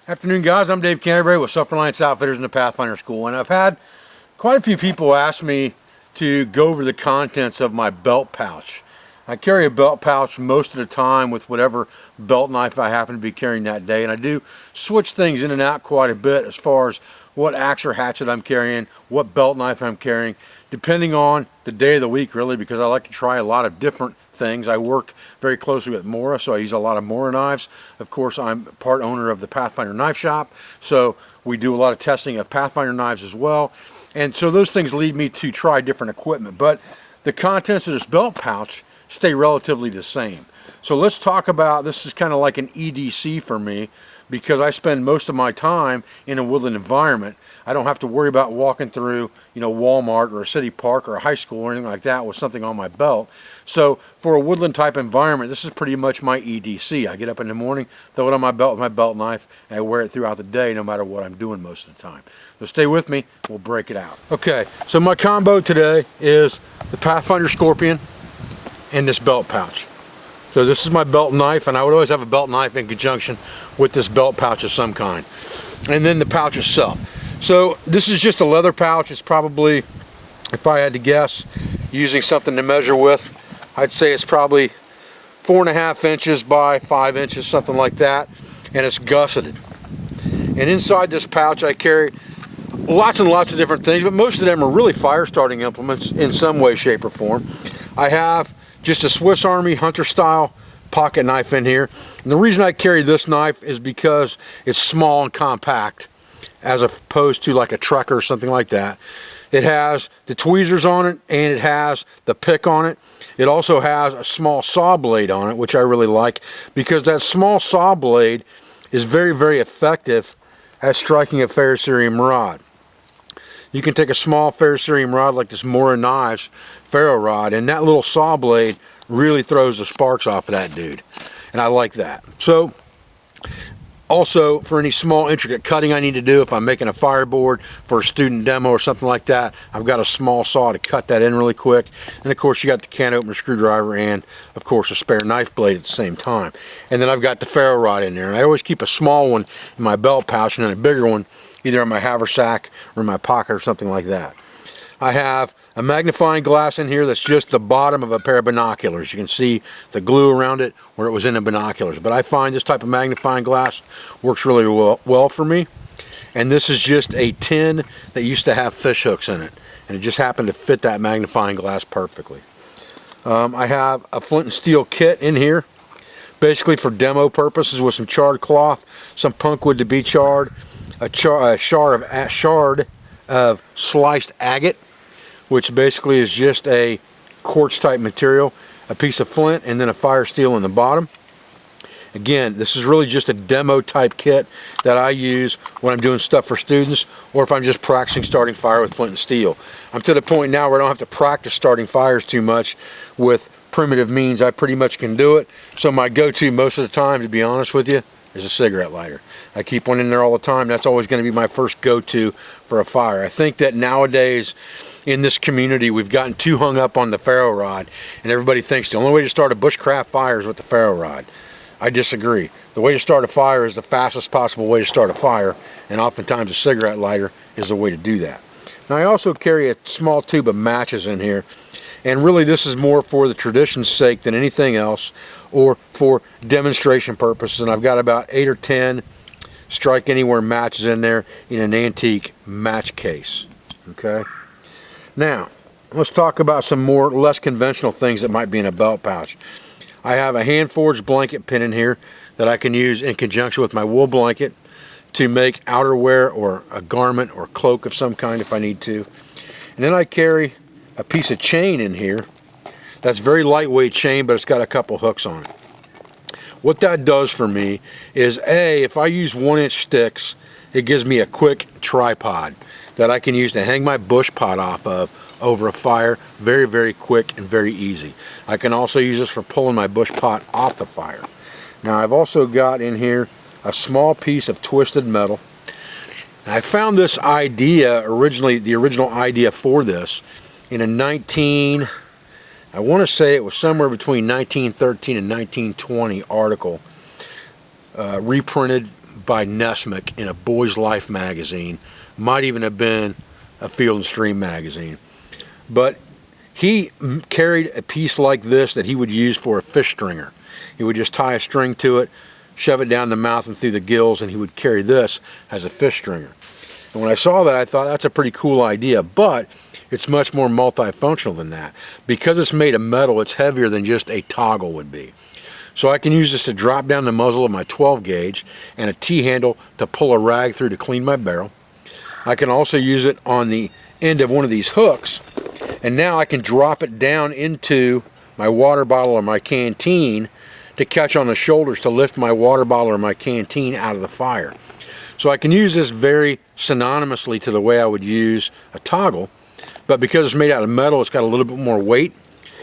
Afternoon, guys. I'm Dave Canterbury with Self-Reliance Outfitters in the Pathfinder School, and I've had quite a few people ask me to go over the contents of my belt pouch. I carry a belt pouch most of the time with whatever belt knife I happen to be carrying that day, and I do switch things in and out quite a bit as far as what axe or hatchet I'm carrying, what belt knife I'm carrying, depending on the day of the week, really, because I like to try a lot of different things. I work very closely with Mora, so I use a lot of Mora knives. Of course, I'm part owner of the Pathfinder knife shop, so we do a lot of testing of Pathfinder knives as well. And so those things lead me to try different equipment, but the contents of this belt pouch stay relatively the same. So let's talk about, this is kind of like an EDC for me, because I spend most of my time in a woodland environment. I don't have to worry about walking through, Walmart or a city park or a high school or anything like that with something on my belt. So for a woodland type environment, this is pretty much my EDC. I get up in the morning, throw it on my belt with my belt knife, and I wear it throughout the day no matter what I'm doing most of the time. So stay with me, we'll break it out. Okay, so my combo today is the Pathfinder Scorpion and this belt pouch. So this is my belt knife, and I would always have a belt knife in conjunction with this belt pouch of some kind. And then the pouch itself. So this is just a leather pouch. It's probably, if I had to guess, using something to measure with, I'd say it's probably 4.5 inches by 5 inches, something like that. And it's gusseted. And inside this pouch I carry lots and lots of different things, but most of them are really fire starting implements in some way, shape, or form. I have just a Swiss Army Hunter style pocket knife in here. And the reason I carry this knife is because it's small and compact as opposed to like a trucker or something like that. It has the tweezers on it, and it has the pick on it. It also has a small saw blade on it, which I really like, because that small saw blade is very, very effective at striking a ferrocerium rod. You can take a small ferrocerium rod like this Mora Knives ferro rod, and that little saw blade really throws the sparks off of that dude, and I like that. So also, for any small intricate cutting I need to do, if I'm making a fireboard for a student demo or something like that, I've got a small saw to cut that in really quick. And of course you got the can opener, screwdriver, and of course a spare knife blade at the same time. And then I've got the ferro rod in there, and I always keep a small one in my belt pouch and then a bigger one either in my haversack or in my pocket or something like that. I have a magnifying glass in here that's just the bottom of a pair of binoculars. You can see the glue around it where it was in the binoculars. But I find this type of magnifying glass works really well for me. And this is just a tin that used to have fish hooks in it. And it just happened to fit that magnifying glass perfectly. I have a Flint and Steel Kit in here, basically for demo purposes, with some charred cloth, some punk wood to be charred, a shard of sliced agate, which basically is just a quartz type material, a piece of flint, and then a fire steel in the bottom. Again, this is really just a demo type kit that I use when I'm doing stuff for students, or if I'm just practicing starting fire with flint and steel. I'm to the point now where I don't have to practice starting fires too much with primitive means. I pretty much can do it. So my go-to most of the time, to be honest with you, is a cigarette lighter. I keep one in there all the time. That's always going to be my first go-to for a fire. I think that nowadays in this community we've gotten too hung up on the ferro rod, and everybody thinks the only way to start a bushcraft fire is with the ferro rod. I disagree. The way to start a fire is the fastest possible way to start a fire, and oftentimes a cigarette lighter is the way to do that. Now I also carry a small tube of matches in here, and really this is more for the tradition's sake than anything else, or for demonstration purposes. And I've got about 8 or 10 strike anywhere matches in there in an antique match case. Okay, now let's talk about some more less conventional things that might be in a belt pouch. I have a hand forged blanket pin in here that I can use in conjunction with my wool blanket to make outerwear or a garment or cloak of some kind if I need to. And then I carry a piece of chain in here that's very lightweight chain, but it's got a couple hooks on it. What that does for me is, if I use 1-inch sticks, it gives me a quick tripod that I can use to hang my bush pot off of over a fire. Very, very quick and very easy. I can also use this for pulling my bush pot off the fire. Now I've also got in here a small piece of twisted metal. And I found this idea, the original idea for this, in a I want to say it was somewhere between 1913 and 1920 article, reprinted by Nesmith in a Boy's Life magazine. Might even have been a Field and Stream magazine. But he carried a piece like this that he would use for a fish stringer. He would just tie a string to it, shove it down the mouth and through the gills, and he would carry this as a fish stringer. And when I saw that, I thought that's a pretty cool idea, but it's much more multifunctional than that. Because it's made of metal, it's heavier than just a toggle would be. So I can use this to drop down the muzzle of my 12 gauge and a T-handle to pull a rag through to clean my barrel. I can also use it on the end of one of these hooks, and now I can drop it down into my water bottle or my canteen to catch on the shoulders to lift my water bottle or my canteen out of the fire. So I can use this very synonymously to the way I would use a toggle, but because it's made out of metal, it's got a little bit more weight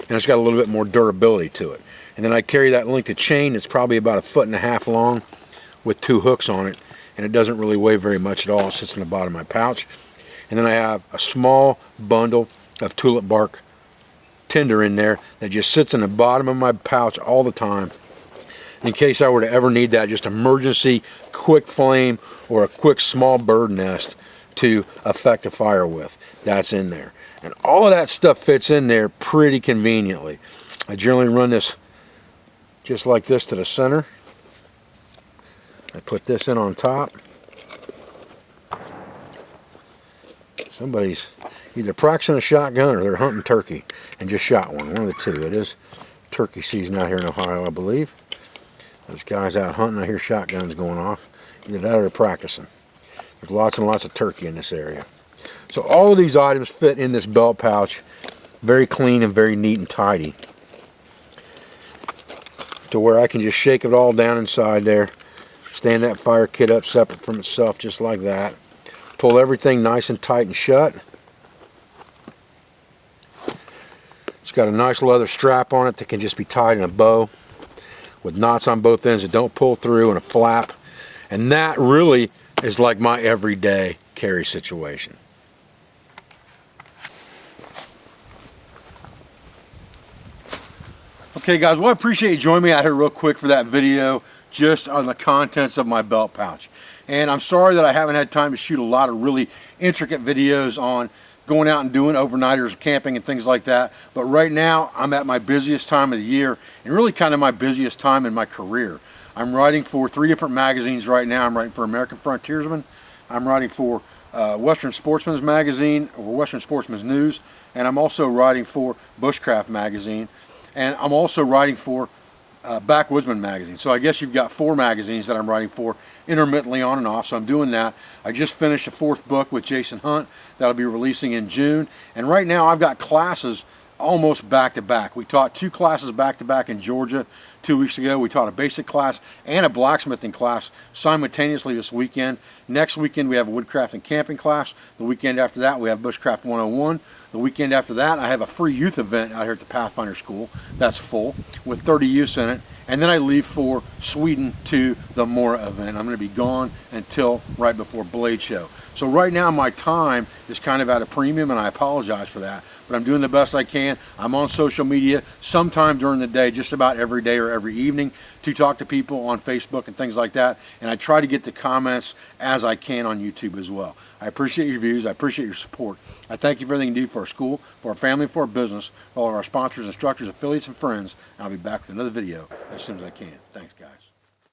and it's got a little bit more durability to it. And then I carry that length of chain that's probably about 1.5 feet long with 2 hooks on it, and it doesn't really weigh very much at all. It sits in the bottom of my pouch. And then I have a small bundle of tulip bark tinder in there that just sits in the bottom of my pouch all the time in case I were to ever need that, just emergency quick flame or a quick small bird nest to affect a fire with. That's in there. And all of that stuff fits in there pretty conveniently. I generally run this just like this to the center. I put this in on top. Somebody's either practicing a shotgun or they're hunting turkey and just shot one of the two. It is turkey season out here in Ohio, I believe. There's guys out hunting, I hear shotguns going off. Either that or they're practicing. There's lots and lots of turkey in this area. So all of these items fit in this belt pouch, very clean and very neat and tidy, to where I can just shake it all down inside there, stand that fire kit up separate from itself just like that, pull everything nice and tight and shut. It's got a nice leather strap on it that can just be tied in a bow with knots on both ends that don't pull through and a flap. And that really is like my everyday carry situation. Okay guys, well I appreciate you joining me out here real quick for that video just on the contents of my belt pouch. And I'm sorry that I haven't had time to shoot a lot of really intricate videos on going out and doing overnighters, camping and things like that. But right now I'm at my busiest time of the year and really kind of my busiest time in my career. I'm writing for 3 different magazines right now. I'm writing for American Frontiersman, I'm writing for Western Sportsman's Magazine, or Western Sportsman's News, and I'm also writing for Bushcraft Magazine, and I'm also writing for Backwoodsman Magazine. So I guess you've got 4 magazines that I'm writing for intermittently on and off, so I'm doing that. I just finished a 4th book with Jason Hunt that'll be releasing in June, and right now I've got classes almost back to back. We taught 2 classes back to back in Georgia 2 weeks ago. We taught a basic class and a blacksmithing class simultaneously this weekend. Next weekend we have a woodcraft and camping class. The weekend after that we have Bushcraft 101. The weekend after that I have a free youth event out here at the Pathfinder School that's full with 30 youths in it. And then I leave for Sweden to the Mora event. I'm going to be gone until right before Blade Show. So right now my time is kind of at a premium, and I apologize for that. But I'm doing the best I can. I'm on social media sometime during the day, just about every day or every evening, to talk to people on Facebook and things like that. And I try to get the comments as I can on YouTube as well. I appreciate your views. I appreciate your support. I thank you for everything you do for our school, for our family, for our business, for all of our sponsors, instructors, affiliates, and friends. And I'll be back with another video as soon as I can. Thanks, guys.